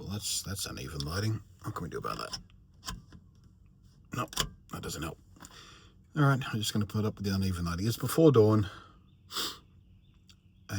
Oh, that's uneven lighting. What can we do about that? Nope, that doesn't help. All right, I'm just going to put up with the uneven lighting. It's before dawn. No.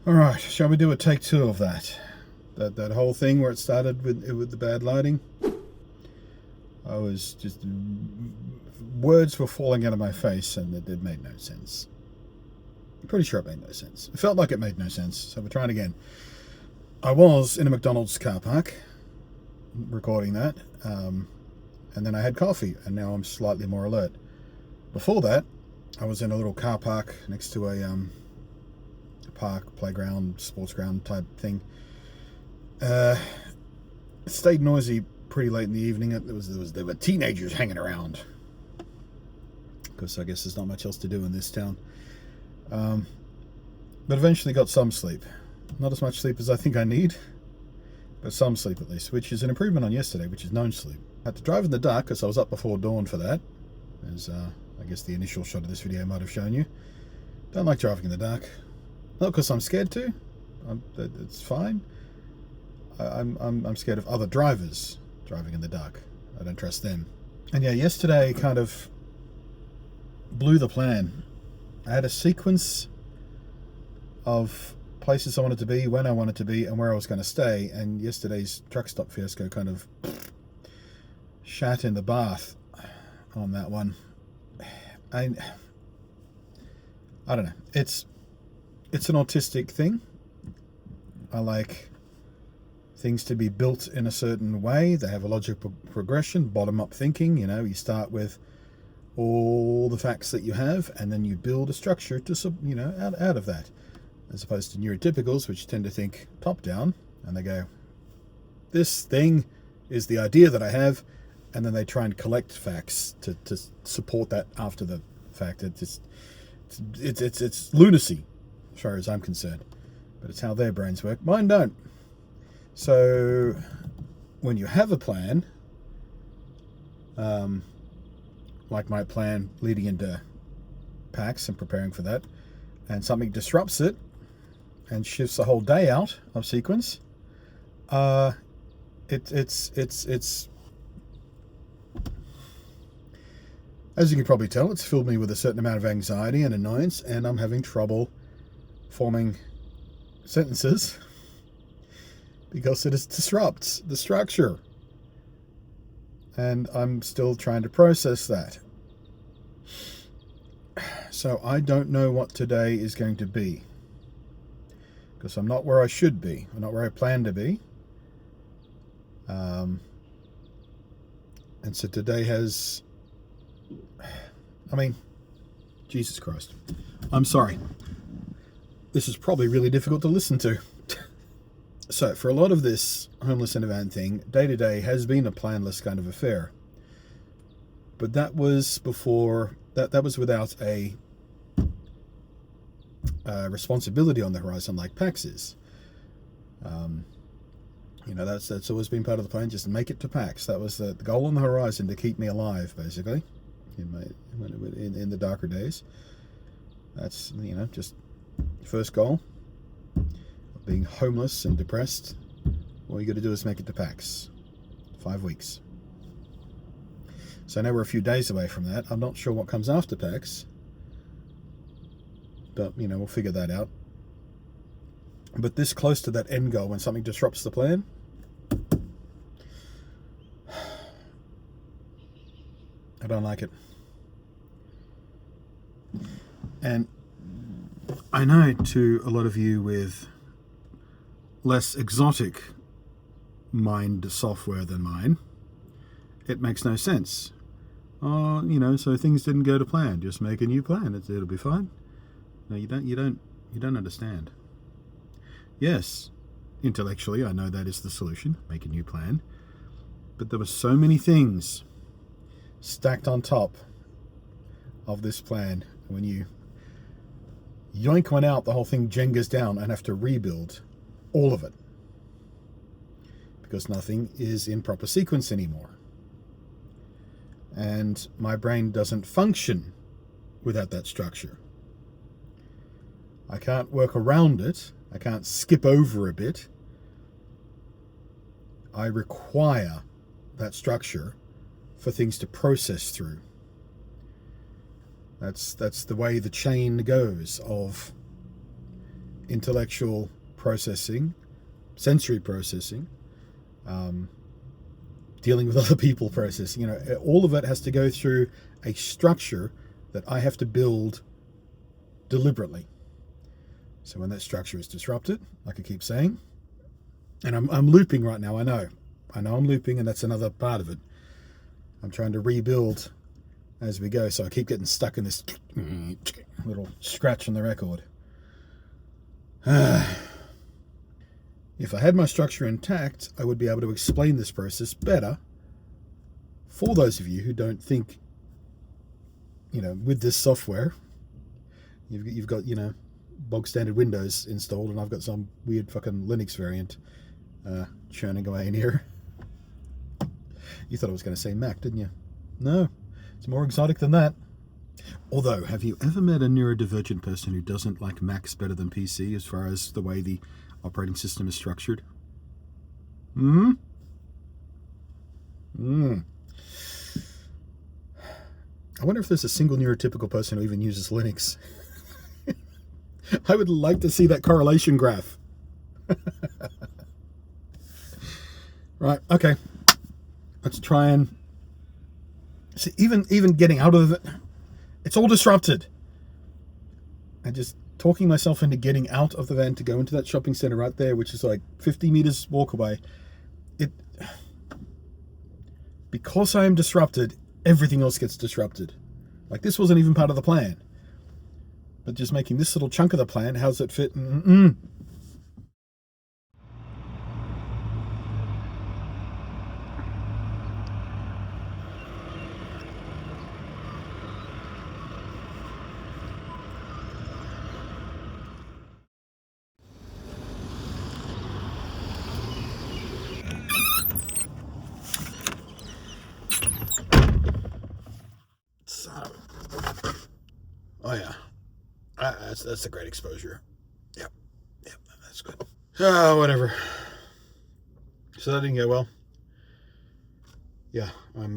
All right, shall we do a take two of that? That whole thing where it started with the bad lighting. I was just, words were falling out of my face, and it made no sense. I'm pretty sure it made no sense. It felt like it made no sense, so we're trying again. I was in a McDonald's car park recording that, and then I had coffee, and now I'm slightly more alert. Before that, I was in a little car park next to a park, playground, sports ground type thing. It stayed noisy pretty late in the evening. There were teenagers hanging around, because I guess there's not much else to do in this town. But eventually got some sleep. Not as much sleep as I think I need, but some sleep at least, which is an improvement on yesterday, which is no sleep. I had to drive in the dark because I was up before dawn for that, as I guess the initial shot of this video might have shown you. Don't like driving in the dark. Not because I'm scared to. It's fine. I'm scared of other drivers driving in the dark. I don't trust them. And yeah, yesterday kind of blew the plan. I had a sequence of places I wanted to be, when I wanted to be, and where I was going to stay. And yesterday's truck stop fiasco kind of shat in the bath on that one. I don't know. It's an autistic thing. I like things to be built in a certain way. They have a logical progression, bottom-up thinking. You know, you start with all the facts that you have, and then you build a structure to, you know, out of that. As opposed to neurotypicals, which tend to think top-down, and they go, this thing is the idea that I have, and then they try and collect facts to support that after the fact. It's lunacy, as far as I'm concerned. But it's how their brains work. Mine don't. So when you have a plan, like my plan leading into PAX and preparing for that, and something disrupts it and shifts the whole day out of sequence, it's as you can probably tell, it's filled me with a certain amount of anxiety and annoyance, and I'm having trouble forming sentences because it disrupts the structure. And I'm still trying to process that. So I don't know what today is going to be, because I'm not where I should be. I'm not where I plan to be. And so today has, I mean, Jesus Christ. I'm sorry. This is probably really difficult to listen to. So for a lot of this homeless in a van thing, day to day has been a planless kind of affair. But that was before, that was without a responsibility on the horizon like PAX is. You know, that's always been part of the plan, just make it to PAX. That was the goal on the horizon, to keep me alive, basically, in the darker days. That's, you know, just first goal. Being homeless and depressed, all you got to do is make it to PAX. 5 weeks. So now we're a few days away from that. I'm not sure what comes after PAX, but, you know, we'll figure that out. But this close to that end goal, when something disrupts the plan, I don't like it. And I know to a lot of you with less exotic mind software than mine, it makes no sense. You know, so things didn't go to plan. Just make a new plan. It'll be fine. No, you don't understand. Yes, intellectually, I know that is the solution. Make a new plan. But there were so many things stacked on top of this plan. When you yoink one out, the whole thing Jengas down and have to rebuild all of it. Because nothing is in proper sequence anymore. And my brain doesn't function without that structure. I can't work around it. I can't skip over a bit. I require that structure for things to process through. That's the way the chain goes of intellectual processing, sensory processing, dealing with other people processing. You know, all of it has to go through a structure that I have to build deliberately. So when that structure is disrupted, like I keep saying, and I'm looping right now, I know I'm looping, and that's another part of it. I'm trying to rebuild as we go, so I keep getting stuck in this little scratch on the record. If I had my structure intact, I would be able to explain this process better for those of you who don't think, you know, with this software, you've got, you know, bog standard Windows installed, and I've got some weird fucking Linux variant churning away in here. You thought I was going to say Mac, didn't you? No, it's more exotic than that. Although, have you ever met a neurodivergent person who doesn't like Macs better than PC as far as the way the operating system is structured? I wonder if there's a single neurotypical person who even uses Linux. I would like to see that correlation graph. Right, okay. Let's try and see. Even getting out of it, it's all disrupted. And just talking myself into getting out of the van to go into that shopping center right there, which is like 50 meters walk away. Because I am disrupted, everything else gets disrupted. Like, this wasn't even part of the plan. But just making this little chunk of the plan, how does it fit? Oh yeah, that's a great exposure. Yep, that's good. Whatever. So that didn't go well. Yeah, I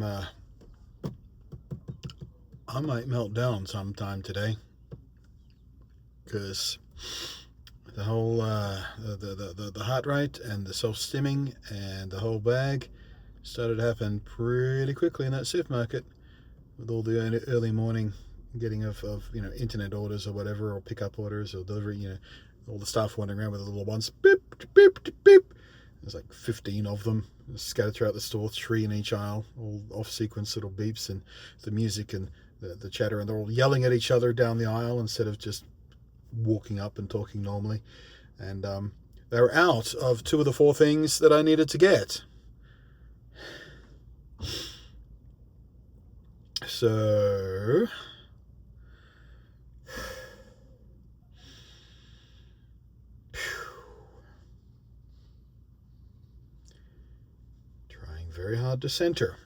might melt down sometime today, because the whole the heart rate and the self-stimming and the whole bag started to happen pretty quickly in that supermarket, with all the early morning getting of you know, internet orders or whatever, or pickup orders or delivery, you know, all the staff wandering around with the little ones, beep, beep, beep. There's like 15 of them scattered throughout the store, 3 in each aisle, all off sequence little beeps, and the music and the chatter, and they're all yelling at each other down the aisle instead of just walking up and talking normally. And they were out of 2 of the 4 things that I needed to get. So trying very hard to center.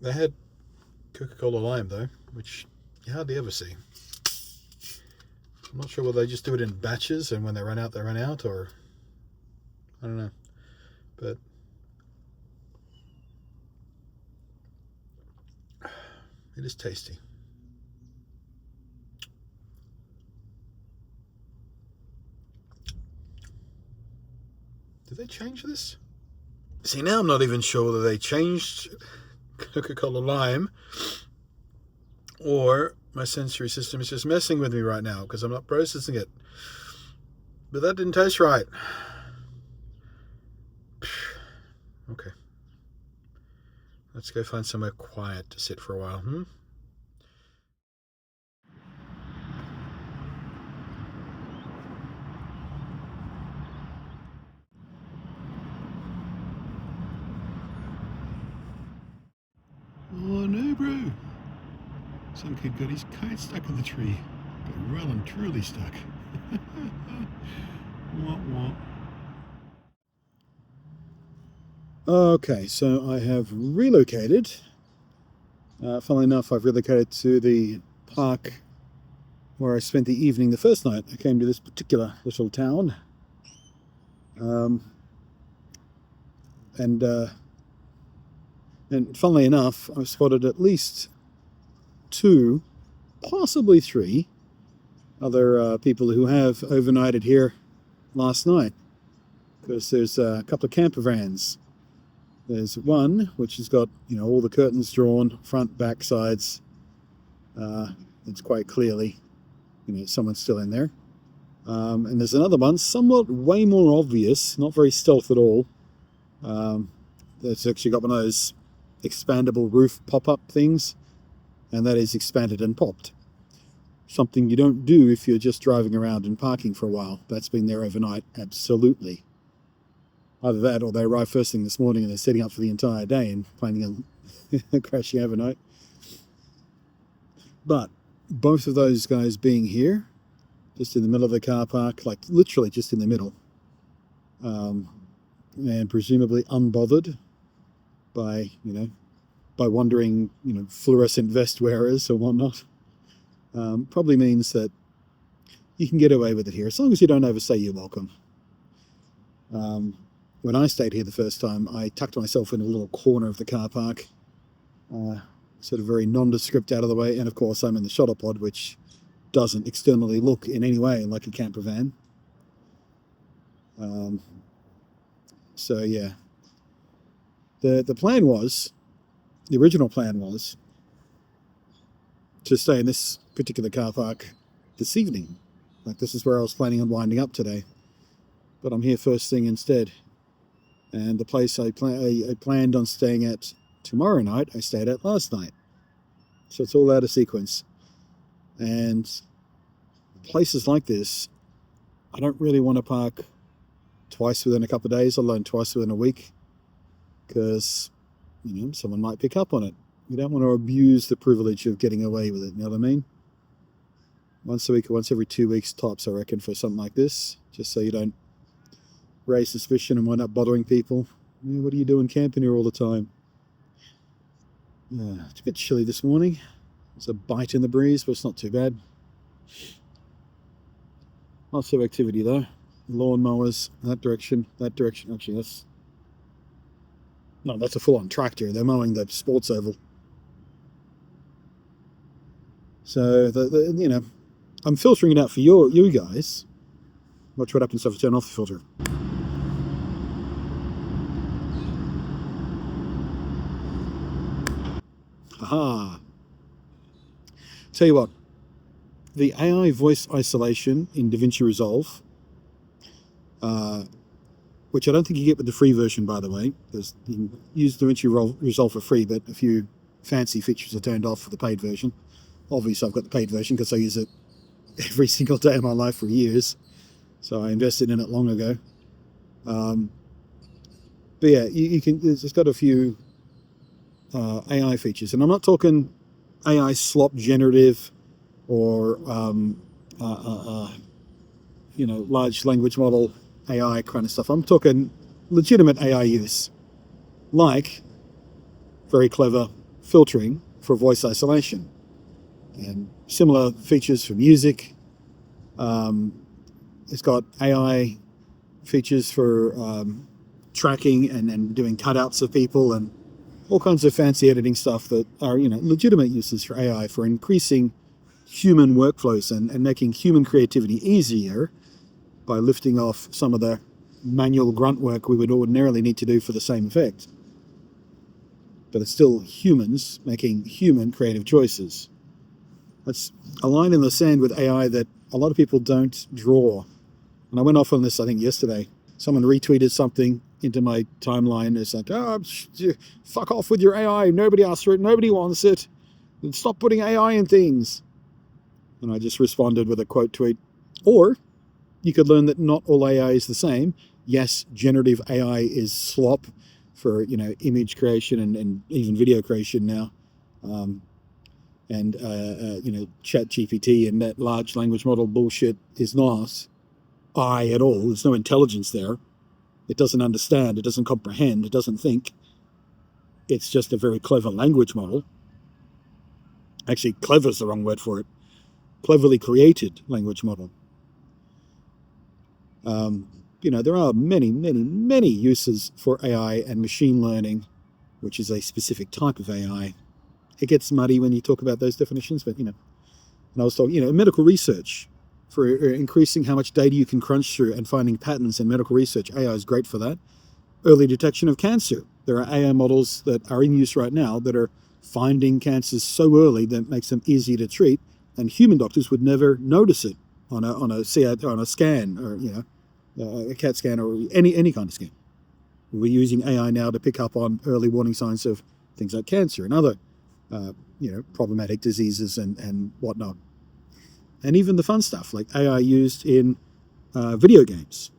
They had Coca-Cola Lime though, which you hardly ever see. I'm not sure whether they just do it in batches, and when they run out, or I don't know. But it is tasty. Did they change this? See, now I'm not even sure whether they changed Coca-Cola Lime, or my sensory system is just messing with me right now because I'm not processing it. But that didn't taste right. Okay. Let's go find somewhere quiet to sit for a while, Some kid got his kite stuck in the tree. Got well and truly stuck. Wah, wah. Okay, so I have relocated. Funnily enough, I've relocated to the park where I spent the evening the first night I came to this particular little town. And funnily enough, I've spotted at least 2, possibly 3 other people who have overnighted here last night, because there's a couple of camper vans. There's one which has got, you know, all the curtains drawn, front, back, sides. It's quite clearly, you know, someone's still in there. And there's another one, somewhat way more obvious, not very stealth at all. That's actually got one of those expandable roof pop-up things, and that is expanded and popped. Something you don't do if you're just driving around and parking for a while. That's been there overnight, absolutely. Either that or they arrived first thing this morning and they're setting up for the entire day and planning on crashing overnight. But both of those guys being here, just in the middle of the car park, like literally just in the middle, and presumably unbothered by, you know, by wandering, you know, fluorescent vest wearers or whatnot, probably means that you can get away with it here, as long as you don't overstay your welcome. When I stayed here the first time, I tucked myself in a little corner of the car park, sort of very nondescript out of the way, and of course I'm in the Shuttlepod, which doesn't externally look in any way like a camper van. So yeah, the plan was, the original plan was to stay in this particular car park this evening. Like, this is where I was planning on winding up today, but I'm here first thing instead. And the place I planned on staying at tomorrow night, I stayed at last night. So it's all out of sequence. And places like this, I don't really want to park twice within a couple of days, let alone twice within a week, because, you know, someone might pick up on it. You don't want to abuse the privilege of getting away with it, you know what I mean? Once a week or once every 2 weeks tops, I reckon, for something like this, just so you don't raise suspicion and wind up bothering people. What are you doing camping here all the time? It's a bit chilly this morning. There's a bite in the breeze, but it's not too bad. Lots of activity though. Lawn mowers, that direction. Actually, that's a full-on tractor. They're mowing the sports oval. So you know, I'm filtering it out for you guys. Watch what happens if I turn off the filter. Aha! Tell you what, the AI voice isolation in DaVinci Resolve, which I don't think you get with the free version, by the way, because you can use DaVinci Resolve for free, but a few fancy features are turned off for the paid version. Obviously, I've got the paid version because I use it every single day of my life for years, so I invested in it long ago. But yeah, you can. It's got a few AI features, and I'm not talking AI slop generative or you know, large language model AI kind of stuff. I'm talking legitimate AI use, like very clever filtering for voice isolation, and similar features for music. It's got AI features for tracking and doing cutouts of people, and all kinds of fancy editing stuff that are, you know, legitimate uses for AI for increasing human workflows and making human creativity easier by lifting off some of the manual grunt work we would ordinarily need to do for the same effect. But it's still humans making human creative choices. That's a line in the sand with AI that a lot of people don't draw. And I went off on this, I think, yesterday. Someone retweeted something into my timeline. It's like, oh, fuck off with your AI. Nobody asked for it. Nobody wants it. Stop putting AI in things. And I just responded with a quote tweet. Or you could learn that not all AI is the same. Yes, generative AI is slop for, you know, image creation and even video creation now. and Chat GPT and that large language model bullshit is not I at all. There's no intelligence there. It doesn't understand. It doesn't comprehend. It doesn't think. It's just a very clever language model. Actually, clever is the wrong word for it. Cleverly created language model. There are many, many, many uses for AI and machine learning, which is a specific type of AI. It gets muddy when you talk about those definitions, but, and I was talking, medical research, for increasing how much data you can crunch through and finding patterns in medical research. AI is great for that. Early detection of cancer. There are AI models that are in use right now that are finding cancers so early that it makes them easy to treat, and human doctors would never notice it on a scan, or a CAT scan, or any kind of scan. We're using AI now to pick up on early warning signs of things like cancer and other problematic diseases and whatnot. And even the fun stuff like AI used in video games,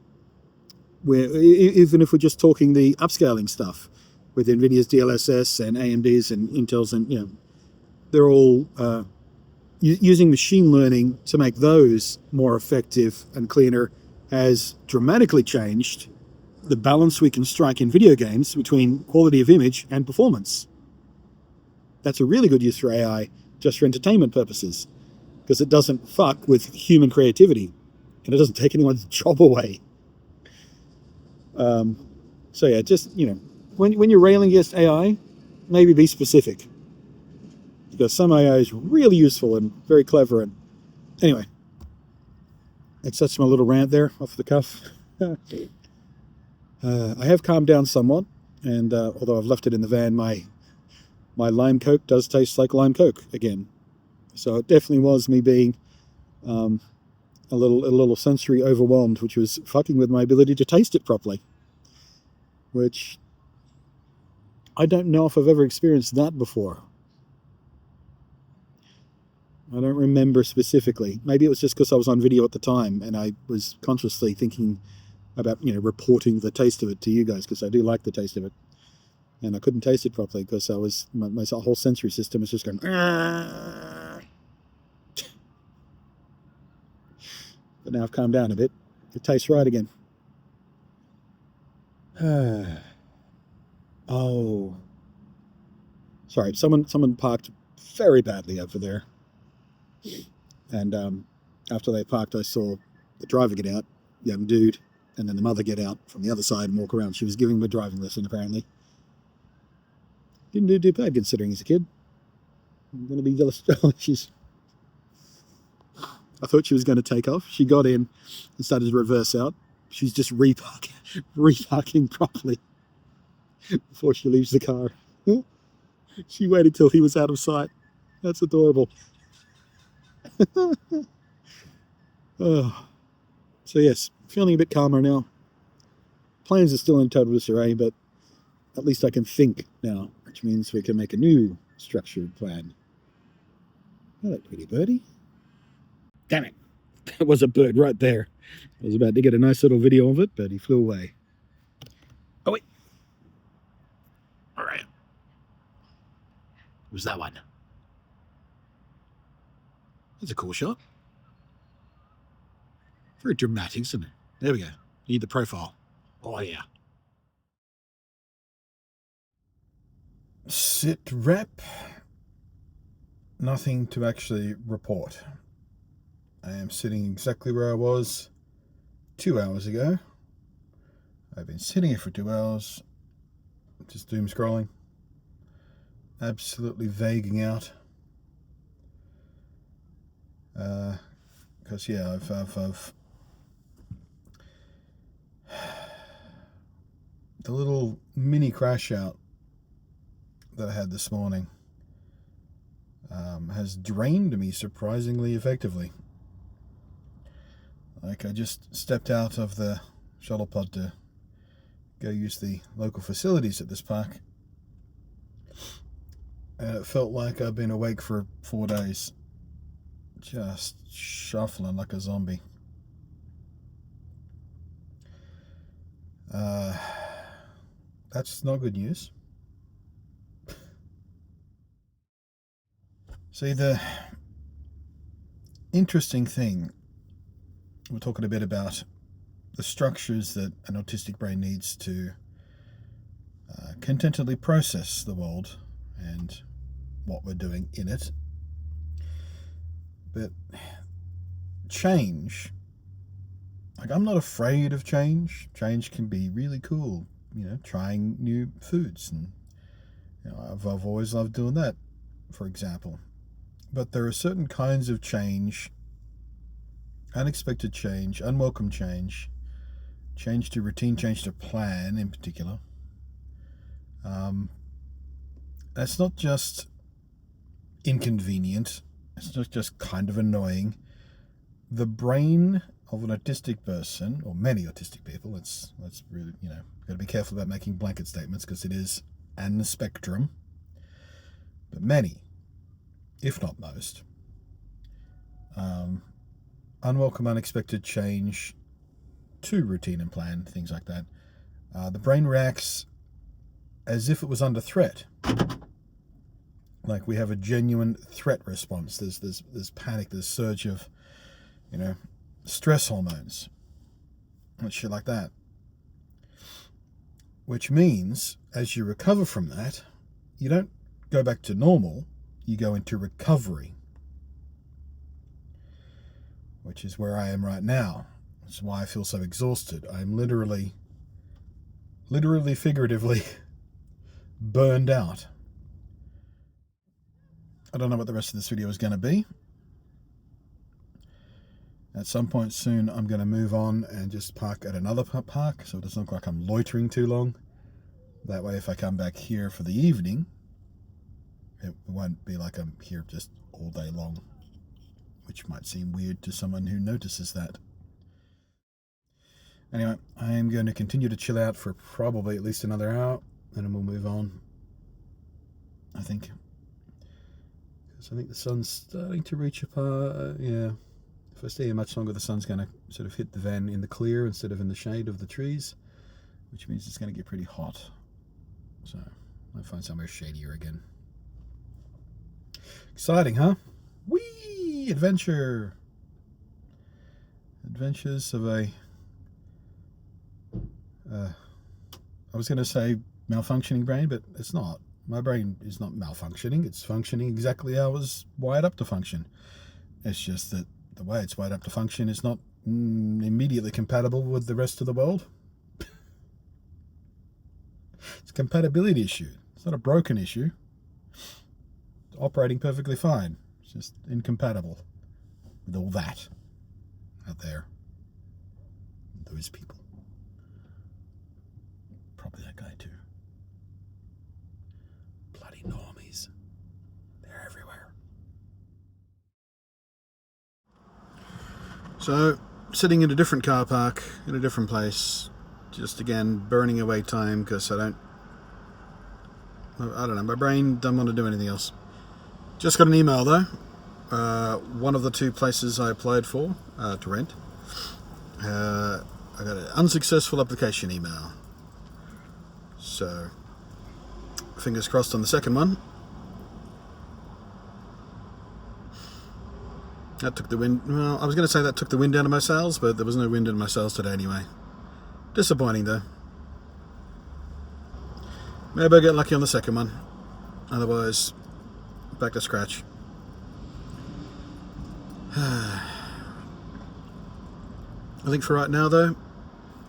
where even if we're just talking the upscaling stuff with NVIDIA's DLSS and AMD's and Intel's, and they're all using machine learning to make those more effective and cleaner, has dramatically changed the balance we can strike in video games between quality of image and performance. That's a really good use for AI just for entertainment purposes, because it doesn't fuck with human creativity and it doesn't take anyone's job away. So yeah, just, when you're railing against AI, maybe be specific, because some AI is really useful and very clever. And anyway, that's my little rant there off the cuff. I have calmed down somewhat, and although I've left it in the van, my lime Coke does taste like lime Coke again. So it definitely was me being a little sensory overwhelmed, which was fucking with my ability to taste it properly, which I don't know if I've ever experienced that before. I don't remember specifically. Maybe it was just because I was on video at the time and I was consciously thinking about, reporting the taste of it to you guys, because I do like the taste of it. And I couldn't taste it properly because my whole sensory system was just going. But now I've calmed down a bit. It tastes right again. Oh, sorry. Someone parked very badly over there, and after they parked, I saw the driver get out, young dude, and then the mother get out from the other side and walk around. She was giving him a driving lesson, apparently. Didn't do too bad considering he's a kid. I'm going to be jealous. I thought she was going to take off. She got in and started to reverse out. She's just reparking properly before she leaves the car. She waited till he was out of sight. That's adorable. Oh. So yes, feeling a bit calmer now. Plans are still in total disarray, but at least I can think now, which means we can make a new structured plan. Hello, pretty birdie. Damn it. That was a bird right there. I was about to get a nice little video of it, but he flew away. Oh, wait. All right. Who's that one? That's a cool shot. Very dramatic, isn't it? There we go. You need the profile. Oh, yeah. Sit rep. Nothing to actually report. I am sitting exactly where I was 2 hours ago. I've been sitting here for 2 hours, just doom scrolling, absolutely vaguing out. Because yeah, I've the little mini crash out that I had this morning has drained me surprisingly effectively. Like, I just stepped out of the Shuttlepod to go use the local facilities at this park, and it felt like I've been awake for 4 days, just shuffling like a zombie. That's not good news. See, the interesting thing, we're talking a bit about the structures that an autistic brain needs to contentedly process the world and what we're doing in it. But change, like, I'm not afraid of change. Change can be really cool, trying new foods, and I've always loved doing that, for example. But there are certain kinds of change, unexpected change, unwelcome change, change to routine, change to plan in particular. That's not just inconvenient, it's not just kind of annoying. The brain of an autistic person, or many autistic people, let's really, got to be careful about making blanket statements because it is an spectrum, but many, if not most, unwelcome, unexpected change to routine and plan, things like that, the brain reacts as if it was under threat. Like we have a genuine threat response. There's panic, there's surge of, stress hormones and shit like that. Which means, as you recover from that, you don't go back to normal, you go into recovery. Which is where I am right now. That's why I feel so exhausted. I'm literally, figuratively burned out. I don't know what the rest of this video is going to be. At some point soon, I'm going to move on and just park at another park, so it doesn't look like I'm loitering too long. That way, if I come back here for the evening, it won't be like I'm here just all day long, which might seem weird to someone who notices that. Anyway, I am going to continue to chill out for probably at least another hour, and then we'll move on, I think. Because I think the sun's starting to reach yeah. If I stay here much longer, the sun's going to sort of hit the van in the clear instead of in the shade of the trees, which means it's going to get pretty hot. So I'll find somewhere shadier again. Exciting, huh? Whee! Adventure! Adventures of a... I was going to say malfunctioning brain, but it's not. My brain is not malfunctioning. It's functioning exactly how it was wired up to function. It's just that the way it's wired up to function is not immediately compatible with the rest of the world. It's a compatibility issue. It's not a broken issue. It's operating perfectly fine. It's just incompatible with all that out there. Those people. Probably that guy too. Bloody normies. They're everywhere. So, sitting in a different car park, in a different place, just again burning away time because I don't know, my brain doesn't want to do anything else. Just got an email though. One of the two places I applied for to rent, I got an unsuccessful application email. So, fingers crossed on the second one. That took the wind... Well, I was going to say that took the wind out of my sails, but there was no wind in my sails today anyway. Disappointing, though. Maybe I'll get lucky on the second one. Otherwise, back to scratch. I think for right now, though,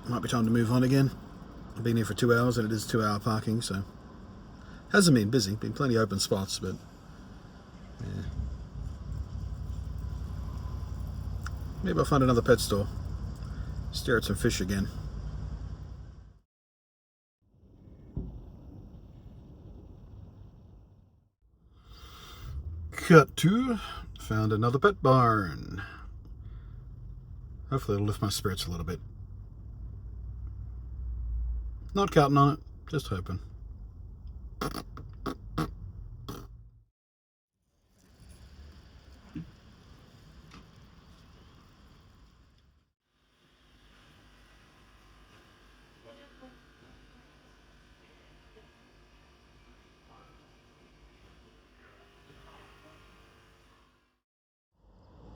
it might be time to move on again. I've been here for 2 hours, and it is 2-hour parking, so... Hasn't been busy. Been plenty of open spots, but... Yeah. Maybe I'll find another pet store. Stare at some fish again. Cut to... Found another pet barn. Hopefully it'll lift my spirits a little bit. Not counting on it, just hoping.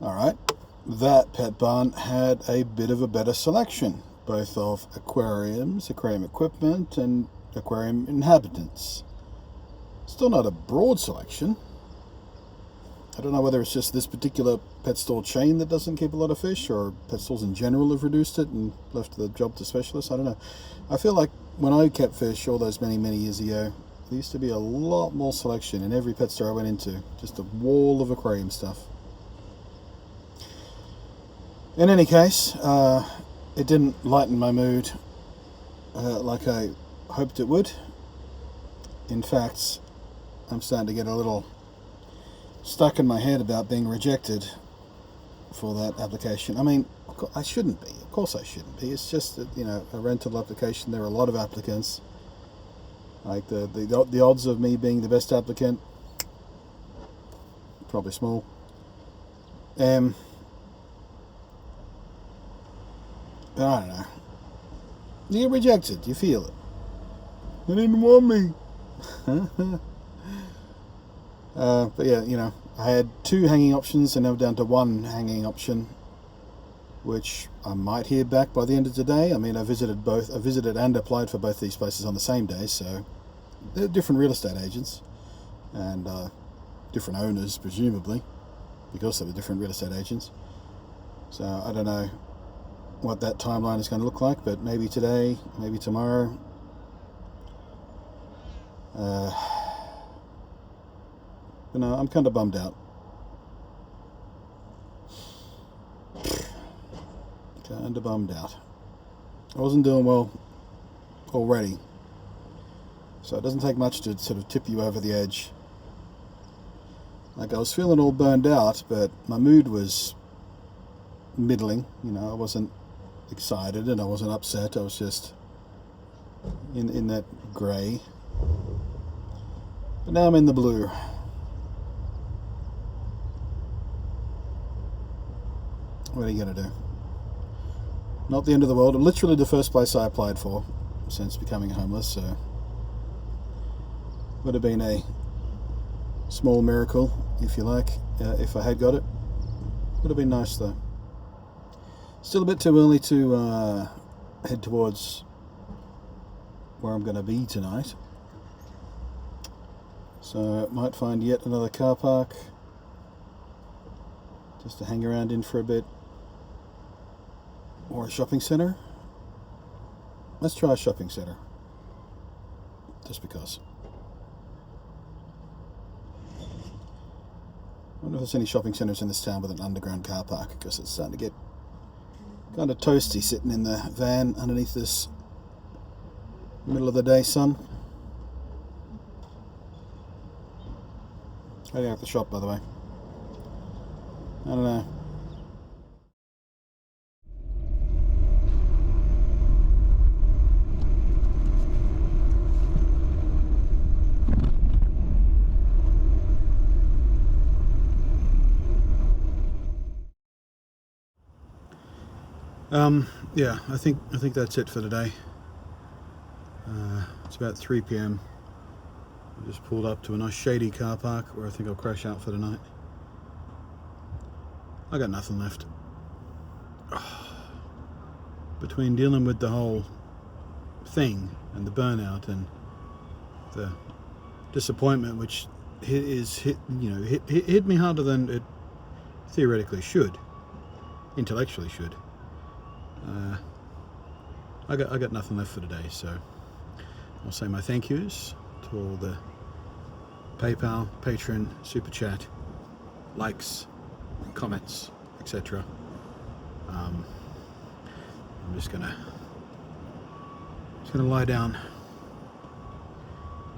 Alright, that pet barn had a bit of a better selection, both of aquariums, aquarium equipment, and aquarium inhabitants. Still not a broad selection. I don't know whether it's just this particular pet store chain that doesn't keep a lot of fish, or pet stores in general have reduced it and left the job to specialists. I don't know. I feel like when I kept fish all those many years ago, there used to be a lot more selection in every pet store I went into. Just a wall of aquarium stuff. In any case, it didn't lighten my mood like I hoped it would. In fact, I'm starting to get a little stuck in my head about being rejected for that application. I mean, I shouldn't be. Of course I shouldn't be. It's just that, a rental application, there are a lot of applicants. Like the odds of me being the best applicant, probably small. But I don't know. You get rejected. You feel it. They didn't want me. But yeah, I had 2 hanging options and now down to 1 hanging option, which I might hear back by the end of today. I mean, I visited and applied for both these places on the same day, so they're different real estate agents and different owners, presumably, because they were different real estate agents. So I don't know what that timeline is going to look like, but maybe today, maybe tomorrow. But no, I'm kind of bummed out. Kind of bummed out. I wasn't doing well already, so it doesn't take much to sort of tip you over the edge. Like, I was feeling all burned out, but my mood was middling. I wasn't excited and I wasn't upset. I was just in that grey. But now I'm in the blue. What are you going to do? Not the end of the world. Literally the first place I applied for since becoming homeless, so would have been a small miracle, if you like, if I had got it. Would have been nice though. Still a bit too early to head towards where I'm going to be tonight. So might find yet another car park just to hang around in for a bit. Or a shopping centre. Let's try a shopping centre. Just because. I wonder if there's any shopping centres in this town with an underground car park, because it's starting to get kind of toasty sitting in the van underneath this middle of the day sun. Heading out the shop, by the way. I don't know. Yeah, I think that's it for today. It's about 3 p.m. I just pulled up to a nice shady car park where I think I'll crash out for the night. I got nothing left. Between dealing with the whole thing and the burnout and the disappointment, which hit me harder than it theoretically should, intellectually should. I got nothing left for today, so I'll say my thank yous to all the PayPal, Patreon, Super Chat, likes, comments, etc. I'm just gonna lie down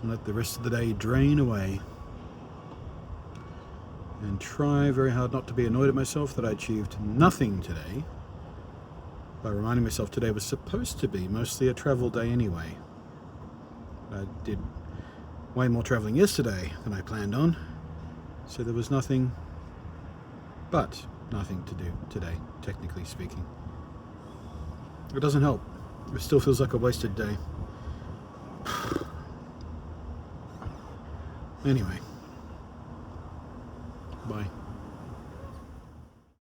and let the rest of the day drain away and try very hard not to be annoyed at myself that I achieved nothing today, by reminding myself today was supposed to be mostly a travel day anyway. I did way more travelling yesterday than I planned on, so there was nothing to do today, technically speaking. It doesn't help. It still feels like a wasted day. Anyway, bye.